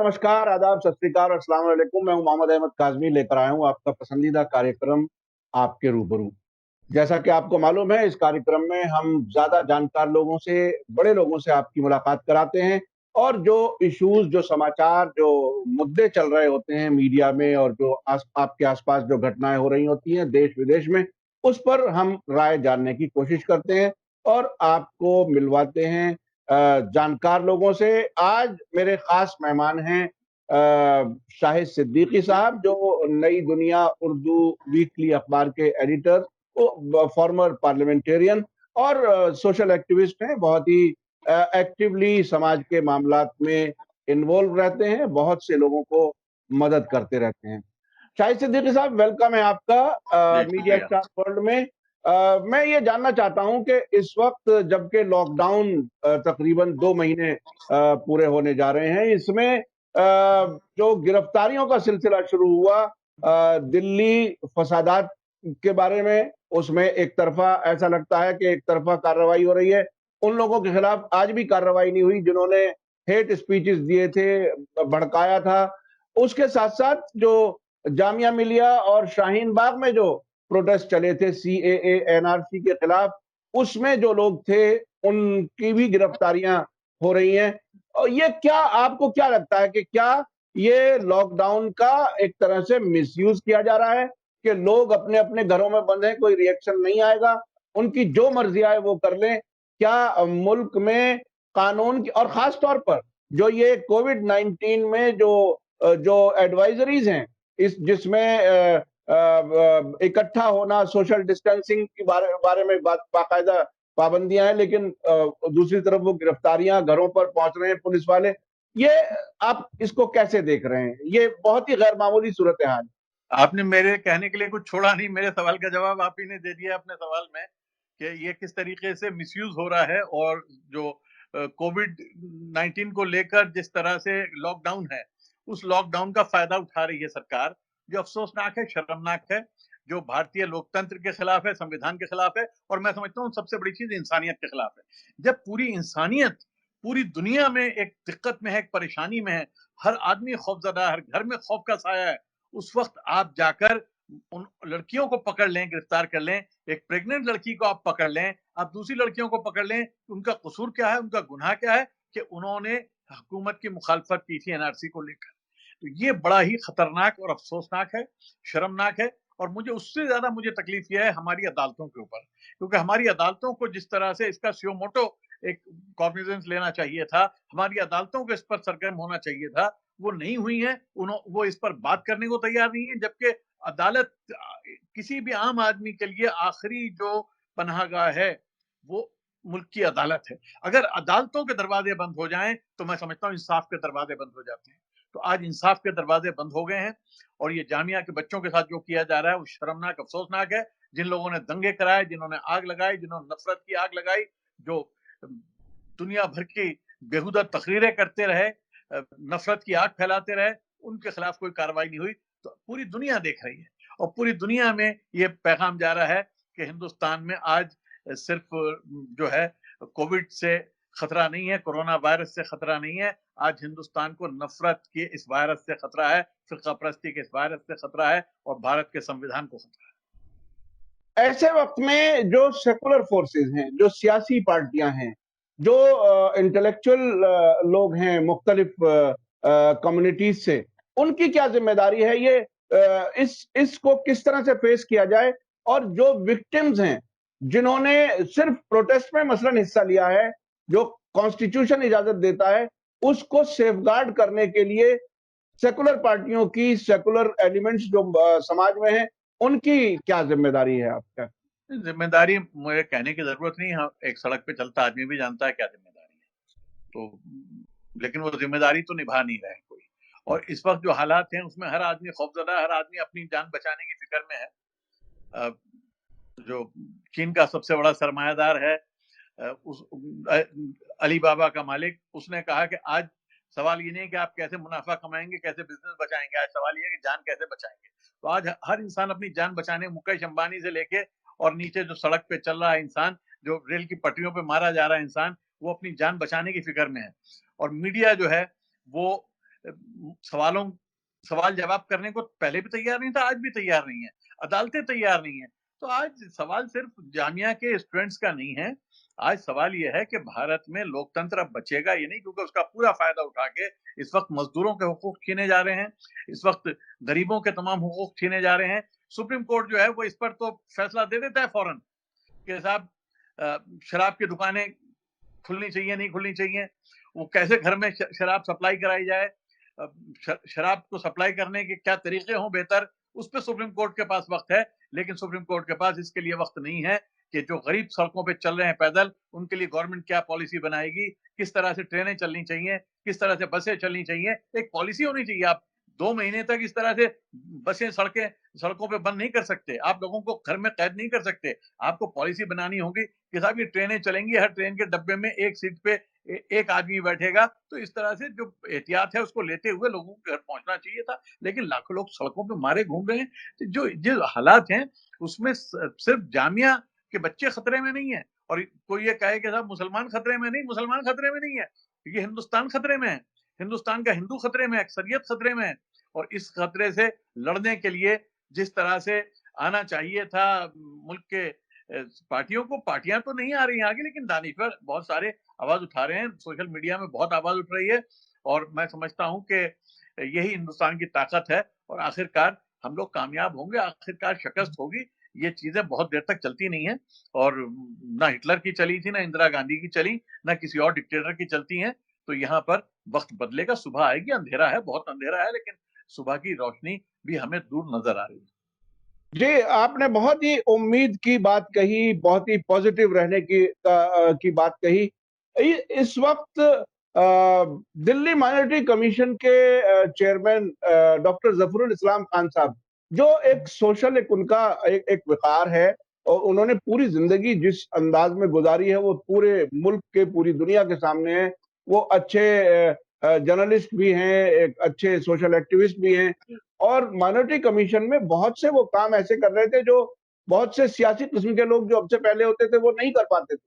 नमस्कार, आदाब, सत श्री अकाल और अस्सलाम वालेकुम। मैं हूं मोहम्मद अहमद काज़मी, लेकर आया हूं आपका पसंदीदा कार्यक्रम आपके रूबरू। जैसा कि आपको मालूम है, इस कार्यक्रम में हम ज़्यादा जानकार लोगों से, बड़े लोगों से आपकी मुलाकात कराते हैं और जो इश्यूज़, जो समाचार, जो मुद्दे चल रहे होते हैं मीडिया में और जो आपके आस-पास जो घटनाएँ हो रही होती हैं देश-विदेश में, उस पर हम राय जानने की कोशिश करते हैं और आपको मिलवाते हैं जानकार लोगों से। आज मेरे खास मेहमान हैं शाहिद सिद्दीकी साहब, जो नई दुनिया उर्दू वीकली अखबार के एडिटर, फॉर्मर पार्लियामेंटेरियन और सोशल एक्टिविस्ट हैं। बहुत ही एक्टिवली समाज के मामलात में इन्वॉल्व रहते हैं, बहुत से लोगों को मदद करते रहते हैं। शाहिद सिद्दीकी साहब, वेलकम है आपका जी मीडिया शुक्रिया। स्टार वर्ल्ड में। मैं ये जानना चाहता हूं कि इस वक्त जबकि लॉकडाउन तकरीबन 2 महीने पूरे होने जा रहे हैं, इसमें जो गिरफ्तारियों का सिलसिला शुरू हुआ दिल्ली फसादात के बारे में, उसमें एक तरफा ऐसा लगता है कि एक तरफा कार्रवाई हो रही है। उन लोगों के खिलाफ आज भी कार्रवाई नहीं हुई जिन्होंने हेट स्पीचेस दिए थे, भड़काया था। उसके साथ साथ जो जामिया मिलिया और शाहीन बाग में जो प्रोटेस्ट चले थे सीएए एनआरसी के खिलाफ, उसमें जो लोग थे उनकी भी गिरफ्तारियां हो रही हैं। और ये क्या, आपको क्या लगता है कि क्या ये लॉकडाउन का एक तरह से मिसयूज किया जा रहा है कि लोग अपने अपने घरों में बंद हैं, कोई रिएक्शन नहीं आएगा, उनकी जो मर्जी आए वो कर लें? क्या मुल्क में कानून की, और खास तौर पर जो ये कोविड 19 में जो एडवाइजरीज हैं, इस जिसमें इकट्ठा होना, सोशल डिस्टेंसिंग के बारे में बाकायदा पाबंदियां हैं, लेकिन दूसरी तरफ वो गिरफ्तारियां घरों पर पहुंच रहे हैं पुलिस वाले, ये आप इसको कैसे देख रहे हैं? ये बहुत ही गैर मामूली सूरत हाल। आपने मेरे कहने के लिए कुछ छोड़ा नहीं, मेरे सवाल का जवाब आप ही ने दे दिया अपने सवाल में कि ये किस तरीके से मिसयूज हो रहा है। और जो कोविड 19 को लेकर जिस तरह से लॉकडाउन है, उस लॉकडाउन का फायदा उठा रही है सरकार, जो अफसोसनाक है, शर्मनाक है, जो भारतीय लोकतंत्र के खिलाफ है, संविधान के खिलाफ है, और मैं समझता हूँ सबसे बड़ी चीज इंसानियत के खिलाफ है। जब पूरी इंसानियत पूरी दुनिया में एक दिक्कत में है, एक परेशानी में है, हर आदमी खौफजदा है, हर घर में खौफ का साया है, उस वक्त आप जाकर उन लड़कियों को पकड़ लें, गिरफ्तार कर लें, एक प्रेग्नेंट लड़की को आप पकड़ लें, आप दूसरी लड़कियों को पकड़ लें, उनका कसूर क्या है, उनका गुनाह क्या है कि उन्होंने हुकूमत की मुखालफत की थी एनआरसी को लेकर। तो ये बड़ा ही खतरनाक और अफसोसनाक है, शर्मनाक है। और मुझे उससे ज्यादा मुझे तकलीफ यह है हमारी अदालतों के ऊपर, क्योंकि हमारी अदालतों को जिस तरह से इसका सियो मोटो एक कॉग्निजेंस लेना चाहिए था, हमारी अदालतों को इस पर सरगर्म होना चाहिए था, वो नहीं हुई है। वो इस पर बात करने को तैयार नहीं है, जबकि अदालत किसी भी आम आदमी के लिए आखिरी जो पनाहगाह है वो मुल्क की अदालत है। अगर अदालतों के दरवाजे बंद हो जाएं तो मैं समझता हूँ इंसाफ के दरवाजे बंद हो जाते हैं। तो आज इंसाफ के दरवाजे बंद हो गए हैं और ये जामिया के बच्चों के साथ जो किया जा रहा है वो शर्मनाक, अफसोसनाक है। जिन लोगों ने दंगे कराए, जिन्होंने आग लगाई, जिन्होंने नफरत की आग लगाई, जो दुनिया भर की बेहुदा तकरीरें करते रहे, नफरत की आग फैलाते रहे, उनके खिलाफ कोई कार्रवाई नहीं हुई। तो पूरी दुनिया देख रही है और पूरी दुनिया में ये पैगाम जा रहा है कि हिंदुस्तान में आज सिर्फ जो है कोविड से खतरा नहीं है, कोरोना वायरस से खतरा नहीं है, आज हिंदुस्तान को नफरत के इस वायरस से खतरा है, फिरका परस्ती के इस वायरस से खतरा है और भारत के संविधान को खतरा है। ऐसे वक्त में जो सेकुलर फोर्सेस हैं, जो सियासी पार्टियां हैं, जो इंटेलेक्चुअल लोग हैं मुख्तलिफ कम्युनिटीज से, उनकी क्या जिम्मेदारी है? ये इसको किस तरह से फेस किया जाए? और जो विक्टिम्स हैं, जिन्होंने सिर्फ प्रोटेस्ट में मसलन हिस्सा लिया है, जो कॉन्स्टिट्यूशन इजाजत देता है, उसको सेफगार्ड करने के लिए सेकुलर पार्टियों की, सेकुलर एलिमेंट्स जो समाज में हैं, उनकी क्या जिम्मेदारी है आपका? जिम्मेदारी मुझे कहने की जरूरत नहीं है, एक सड़क पे चलता आदमी भी जानता है क्या जिम्मेदारी है। तो लेकिन वो जिम्मेदारी तो निभा नहीं रहे कोई। और इस वक्त जो हालात हैं उसमें हर आदमी खौफजदा है, हर आदमी अपनी जान बचाने की फिक्र में है। जो चीन का सबसे बड़ा सरमायादार है, उस अली बाबा का मालिक, उसने कहा कि आज सवाल ये नहीं है कि आप कैसे मुनाफा कमाएंगे, कैसे बिजनेस बचाएंगे, आज सवाल ये है कि जान कैसे बचाएंगे। तो आज हर इंसान अपनी जान बचाने, मुकेश अंबानी से लेके और नीचे जो सड़क पे चल रहा है इंसान, जो रेल की पटरियों पे मारा जा रहा है इंसान, वो अपनी जान बचाने की फिक्र में है। और मीडिया जो है वो सवालों सवाल जवाब करने को पहले भी तैयार नहीं था, आज भी तैयार नहीं है, अदालतें तैयार नहीं है। तो आज सवाल सिर्फ जामिया के स्टूडेंट्स का नहीं है, आज सवाल यह है कि भारत में लोकतंत्र अब बचेगा ये नहीं, क्योंकि उसका पूरा फायदा उठा के इस वक्त मजदूरों के हुकूक छीने जा रहे हैं, इस वक्त गरीबों के तमाम हुकूक छीने जा रहे हैं। सुप्रीम कोर्ट जो है वो इस पर तो फैसला दे देता है फौरन कि साहब शराब की दुकानें खुलनी चाहिए, नहीं खुलनी चाहिए, वो कैसे घर में शराब सप्लाई कराई जाए, शराब को सप्लाई करने के क्या तरीके हों बेहतर, उस पर सुप्रीम कोर्ट के पास वक्त है। लेकिन सुप्रीम कोर्ट के पास इसके लिए वक्त नहीं है कि जो गरीब सड़कों पे चल रहे हैं पैदल, उनके लिए गवर्नमेंट क्या पॉलिसी बनाएगी, किस तरह से ट्रेनें चलनी चाहिए, किस तरह से बसें चलनी चाहिए, एक पॉलिसी होनी चाहिए। आप 2 महीने तक इस तरह से बसें सड़कों पे बंद नहीं कर सकते, आप लोगों को घर में कैद नहीं कर सकते। आपको पॉलिसी बनानी होगी कि साहब ये ट्रेनें चलेंगी, हर ट्रेन के डब्बे में एक सीट पे एक आदमी बैठेगा। तो इस तरह से जो एहतियात है उसको लेते हुए लोगों के घर पहुंचना चाहिए था, लेकिन लाखों लोग सड़कों पे मारे घूम रहे हैं। तो जो हालात हैं उसमें सिर्फ जामिया के बच्चे खतरे में नहीं है, और कोई ये कहे कि साहब मुसलमान खतरे में नहीं, मुसलमान खतरे में नहीं है, ये हिंदुस्तान खतरे में है, हिंदुस्तान का हिंदू खतरे में है, अक्सरियत खतरे में है। और इस खतरे से लड़ने के लिए जिस तरह से आना चाहिए था मुल्क के पार्टियों को, पार्टियां तो नहीं आ रही आगे, लेकिन दानिशवर बहुत सारे आवाज उठा रहे हैं, सोशल मीडिया में बहुत आवाज उठ रही है, और मैं समझता हूं कि यही हिंदुस्तान की ताकत है, और आखिरकार हम लोग कामयाब होंगे, आखिरकार शिकस्त होगी। ये चीजें बहुत देर तक चलती नहीं है, और ना हिटलर की चली थी, ना इंदिरा गांधी की चली, ना किसी और डिक्टेटर की चलती हैं। तो यहाँ पर वक्त बदलेगा, सुबह आएगी, अंधेरा है, बहुत अंधेरा है, लेकिन सुबह की रोशनी भी हमें दूर नजर आ रही है। जी, आपने बहुत ही उम्मीद की बात कही, बहुत ही पॉजिटिव रहने की बात कही। इस वक्त दिल्ली माइनॉरिटी कमीशन के चेयरमैन डॉक्टर जफरुल इस्लाम खान साहब, जो एक सोशल, एक उनका एक विकार है, और उन्होंने पूरी जिंदगी जिस अंदाज में गुजारी है वो पूरे मुल्क के, पूरी दुनिया के सामने है। वो अच्छे जर्नलिस्ट भी हैं, एक अच्छे सोशल एक्टिविस्ट भी हैं, और माइनॉरिटी कमीशन में बहुत से वो काम ऐसे कर रहे थे जो बहुत से सियासी किस्म के लोग जो हमसे पहले होते थे वो नहीं कर पाते थे।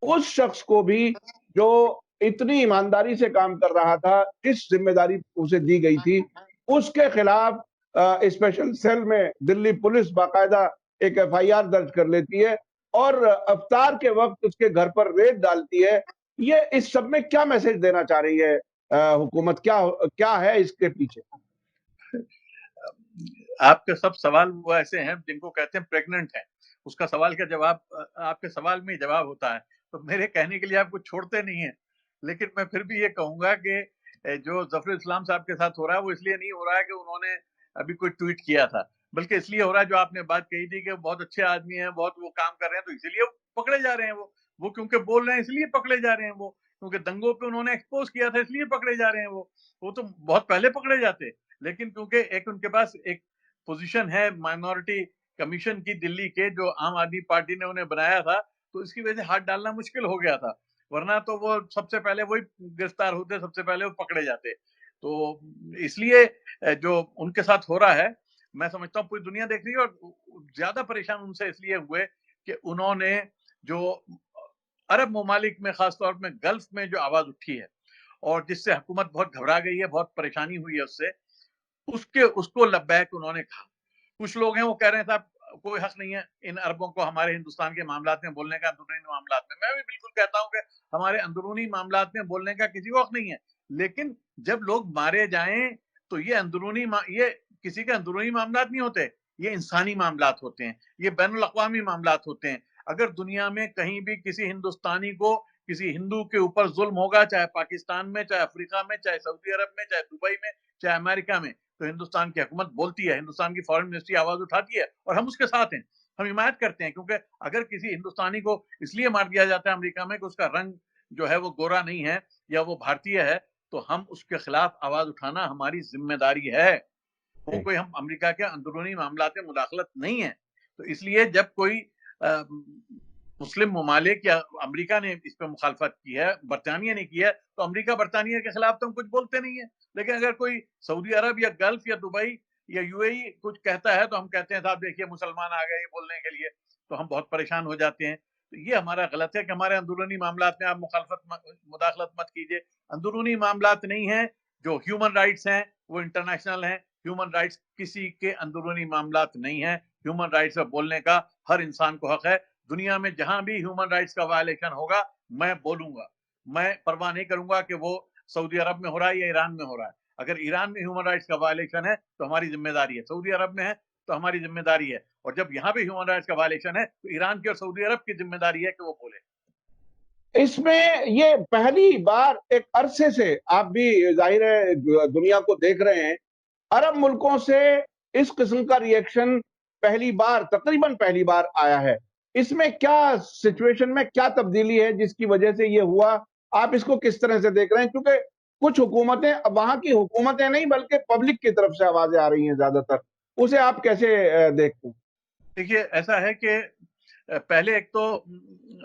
उस शख्स को भी, जो इतनी ईमानदारी से काम कर रहा था, जिस जिम्मेदारी उसे दी गई थी, उसके खिलाफ स्पेशल सेल में दिल्ली पुलिस बाकायदा एक एफआईआर दर्ज कर लेती है, और अफ्तार के वक्त उसके घर पर रेड डालती है। ये इस सब में क्या मैसेज देना चाह रही है हुकूमत? क्या क्या है इसके पीछे? आपके सब सवाल वो ऐसे हैं जिनको कहते हैं प्रेग्नेंट हैं, उसका सवाल का जवाब आपके सवाल में ही जवाब होता है, तो मेरे कहने के लिए आप कुछ छोड़ते नहीं है। लेकिन मैं फिर भी ये कहूंगा कि जो जफर इस्लाम साहब के साथ हो रहा है वो इसलिए नहीं हो रहा है कि उन्होंने अभी कोई ट्वीट किया था, बल्कि इसलिए हो रहा है जो आपने बात कही थी कि बहुत अच्छे आदमी हैं, बहुत वो काम कर रहे हैं, तो इसीलिए पकड़े जा रहे हैं। वो क्योंकि बोल रहे हैं इसलिए पकड़े जा रहे हैं, वो क्योंकि दंगों पे उन्होंने एक्सपोज किया था इसलिए पकड़े जा रहे हैं। वो तो बहुत पहले पकड़े जाते, लेकिन क्योंकि एक उनके पास एक पोजीशन है माइनॉरिटी कमीशन की दिल्ली के, जो आम आदमी पार्टी ने उन्हें बनाया था, तो इसकी वजह से हाथ डालना मुश्किल हो गया था, वरना तो वो सबसे पहले वही गिरफ्तार होते, सबसे पहले वो पकड़े जाते। तो इसलिए जो उनके साथ हो रहा है, मैं समझता हूँ पूरी दुनिया देख रही है, और ज्यादा परेशान उनसे इसलिए हुए कि उन्होंने जो अरब ममालिक में, खासतौर में गल्फ में जो आवाज उठी है, और जिससे हुकूमत बहुत घबरा गई है, बहुत परेशानी हुई है उससे, उसको लब्बैक उन्होंने कहा। कुछ लोग हैं वो कह रहे हैं साहब कोई हक नहीं है इन अरबों को हमारे हिंदुस्तान के मामलात में बोलने का, अंदरूनी मामलात में। मैं भी बिल्कुल कहता हूं कि हमारे अंदरूनी मामलात में बोलने का किसी को हक नहीं है, लेकिन जब लोग मारे जाएं तो ये किसी के अंदरूनी मामलात नहीं होते, ये इंसानी मामलात होते हैं, ये बैनुल अक़वामी मामलात होते हैं। अगर दुनिया में कहीं भी किसी हिंदुस्तानी को, किसी हिंदू के ऊपर जुल्म होगा, चाहे पाकिस्तान में, चाहे अफ्रीका में, चाहे सऊदी अरब में, चाहे दुबई में, चाहे अमेरिका में, तो हिंदुस्तान की हुकूमत बोलती है, हिंदुस्तान की फॉरेन मिनिस्ट्री आवाज उठाती है, और हम उसके साथ हैं, हम हिमायत करते हैं। क्योंकि अगर किसी हिंदुस्तानी को इसलिए मार दिया जाता है अमेरिका में कि उसका रंग जो है वो गोरा नहीं है या वो भारतीय है, तो हम उसके खिलाफ आवाज उठाना हमारी जिम्मेदारी है। वो कोई, हम अमेरिका के अंदरूनी मामलात में मुदाखलत नहीं है। तो इसलिए जब कोई मुस्लिम ममालिक या अमेरिका ने इस पर मुखालफत की है, बरतानिया ने की है, तो अमेरिका बरतानिया के खिलाफ तो हम कुछ बोलते नहीं है। लेकिन अगर कोई सऊदी अरब या गल्फ या दुबई या यूएई कुछ कहता है, तो हम कहते हैं साहब देखिए मुसलमान आ गए बोलने के लिए, तो हम बहुत परेशान हो जाते हैं। तो ये हमारा गलत है कि हमारे अंदरूनी मामलात में आप मुदाखलत मत कीजिए। अंदरूनी मामलात नहीं है जो ह्यूमन राइट्स हैं वो इंटरनेशनल हैं, ह्यूमन राइट्स किसी के अंदरूनी मामलात नहीं है, ह्यूमन राइट्स पर बोलने का हर इंसान को हक है। दुनिया में जहां भी ह्यूमन राइट्स का वायलेशन होगा मैं बोलूंगा, मैं परवाह नहीं करूंगा कि वो सऊदी अरब में हो रहा है या ईरान में हो रहा है। अगर ईरान में ह्यूमन राइट्स का वायलेशन है तो हमारी जिम्मेदारी है, सऊदी अरब में है तो हमारी जिम्मेदारी है, और जब यहाँ पे ह्यूमन राइट्स का वायलेशन है तो ईरान की और सऊदी अरब की जिम्मेदारी है कि वो बोले। इसमें ये पहली बार एक अरसे से आप भी जाहिर है दुनिया को देख रहे हैं, अरब मुल्कों से इस किस्म का रिएक्शन पहली बार, तकरीबन पहली बार आया है। इसमें क्या सिचुएशन में क्या तब्दीली है जिसकी वजह से ये हुआ? आप इसको किस तरह से देख रहे हैं? क्योंकि कुछ हुकूमतें, वहां की हुकूमतें नहीं बल्कि पब्लिक की तरफ से आवाजें आ रही हैं ज्यादातर, उसे आप कैसे देखते हैं? देखिए, ऐसा है कि पहले एक तो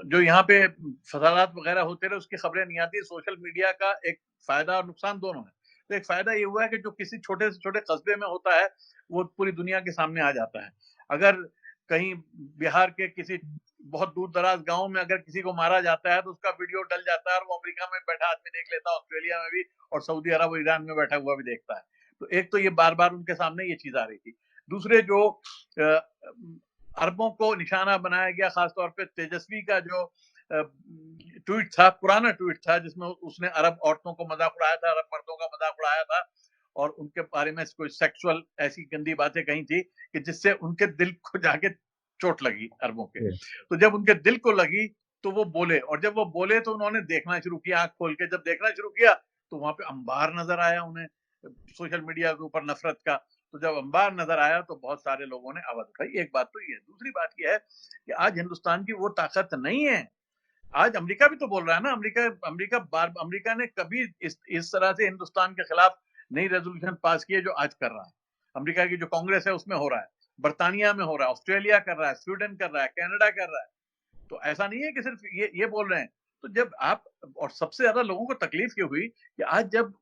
जो यहाँ पे फसादात वगैरह होते रहे उसकी खबरें नहीं आती। सोशल मीडिया का एक फायदा और नुकसान दोनों है। तो एक फायदा ये हुआ है कि जो किसी छोटे से छोटे कस्बे में होता है वो पूरी दुनिया के सामने आ जाता है। अगर कहीं बिहार के किसी बहुत दूर दराज गांव में अगर किसी को मारा जाता है तो उसका वीडियो डल जाता है और वो अमेरिका में बैठा आदमी देख लेता है, ऑस्ट्रेलिया में भी, और सऊदी अरब और ईरान में बैठा हुआ भी देखता है। तो एक तो ये बार बार उनके सामने ये चीज आ रही थी। दूसरे जो अरबों को निशाना बनाया गया, खासतौर पे तेजस्वी का जो ट्वीट था, पुराना ट्वीट था जिसमें उसने अरब औरतों को मजाक उड़ाया था, अरब मर्दों का मजाक उड़ाया था और उनके बारे में कोई सेक्सुअल ऐसी गंदी बातें कही थी कि जिससे उनके दिल को जाके चोट लगी अरबों के। तो जब उनके दिल को लगी तो वो बोले, और जब वो बोले तो उन्होंने देखना शुरू किया, आंख खोल के जब देखना शुरू किया तो वहां पे अंबार नजर आया उन्हें सोशल मीडिया के ऊपर नफरत का। तो जब अंबार नजर आया तो बहुत सारे लोगों ने आवाज उठाई। एक बात तो ये है। दूसरी बात ये है कि आज हिंदुस्तान की वो ताकत नहीं है। आज अमेरिका भी तो बोल रहा है ना, अमेरिका ने कभी इस तरह से हिंदुस्तान के खिलाफ नई रेजोल्यूशन पास की है जो आज कर रहा है। अमेरिका की जो कांग्रेस है उसमें हो रहा है, बर्तानिया में हो रहा है, ऑस्ट्रेलिया कर रहा है, स्वीडन कर रहा है, कनाडा कर रहा है। तो ऐसा नहीं है कि सिर्फ ये बोल रहे हैं। तो जब आप, और सबसे ज्यादा लोगों को तकलीफ ये हुई कि आज जब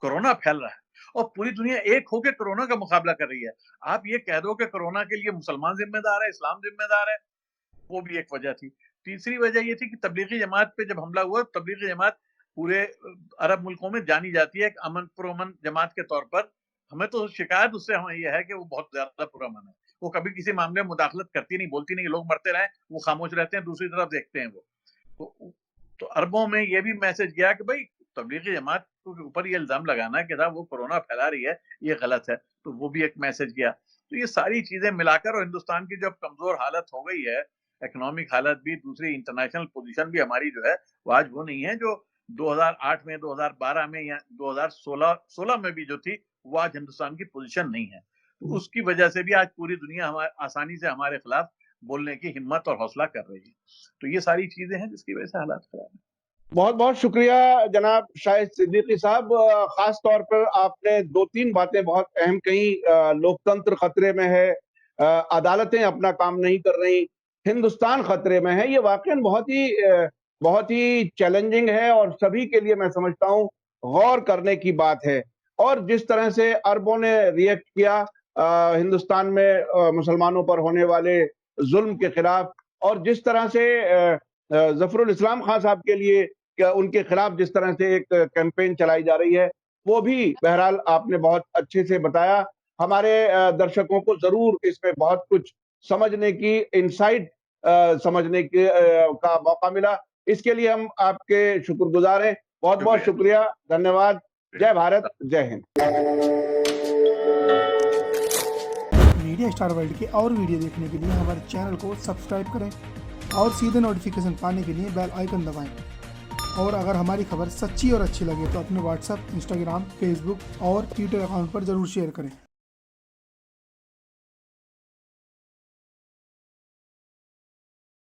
कोरोना फैल रहा है और पूरी दुनिया एक होकर कोरोना का मुकाबला कर रही है, आप ये कह दो कि कोरोना के लिए मुसलमान जिम्मेदार है, इस्लाम जिम्मेदार है, वो भी एक वजह थी। तीसरी वजह ये थी कि तबलीगी जमात पे जब हमला हुआ, तबलीगी जमात पूरे अरब मुल्कों में जानी जाती है अमन पुरअमन जमात के तौर पर। हमें तो शिकायत उससे हमें यह है कि वो बहुत ज्यादा पुरअमन है, वो कभी किसी मामले में मुदाखलत करती नहीं, बोलती नहीं, लोग मरते रहे वो खामोश रहते हैं, दूसरी तरफ देखते हैं वो। तो अरबों में ये भी मैसेज गया कि भाई तबलीगी जमात के ऊपर ये इल्जाम लगाना कि साहब वो कोरोना फैला रही है, ये गलत है, तो वो भी एक मैसेज गया। तो ये सारी चीजें मिलाकर, और हिंदुस्तान की जब कमजोर हालत हो गई है, इकोनॉमिक हालत भी, दूसरी इंटरनेशनल पोजीशन भी हमारी जो है वो आज वो नहीं है जो 2008 में, 2012 में या 2016 में भी जो थी, वो आज हिंदुस्तान की पोजीशन नहीं है। तो उसकी वजह से भी आज पूरी दुनिया आसानी से हमारे खिलाफ बोलने की हिम्मत और हौसला कर रही है। तो ये सारी चीजें हैं जिसकी वजह से हालात खराब है। बहुत बहुत शुक्रिया जनाब शाहिद सिद्दीकी साहब। खास तौर पर आपने 2-3 बातें बहुत अहम कही। लोकतंत्र खतरे में है, अदालतें अपना काम नहीं कर रही, हिंदुस्तान खतरे में है। ये वाकई बहुत ही चैलेंजिंग है और सभी के लिए मैं समझता हूँ गौर करने की बात है। और जिस तरह से अरबों ने रिएक्ट किया हिंदुस्तान में मुसलमानों पर होने वाले जुल्म के खिलाफ, और जिस तरह से जफरुल इस्लाम खान साहब के लिए उनके खिलाफ जिस तरह से एक कैंपेन चलाई जा रही है, वो भी बहरहाल आपने बहुत अच्छे से बताया। हमारे दर्शकों को जरूर इसमें बहुत कुछ समझने की, इनसाइट समझने के का मौका मिला। इसके लिए हम आपके शुक्रगुजार हैं। बहुत बहुत शुक्रिया, धन्यवाद। जय भारत, जय हिंद। मीडिया स्टार वर्ल्ड के और वीडियो देखने के लिए हमारे चैनल को सब्सक्राइब करें और सीधे नोटिफिकेशन पाने के लिए बेल आइकन दबाएं। और अगर हमारी खबर सच्ची और अच्छी लगे तो अपने व्हाट्सएप, इंस्टाग्राम, फेसबुक और ट्विटर अकाउंट पर ज़रूर शेयर करें।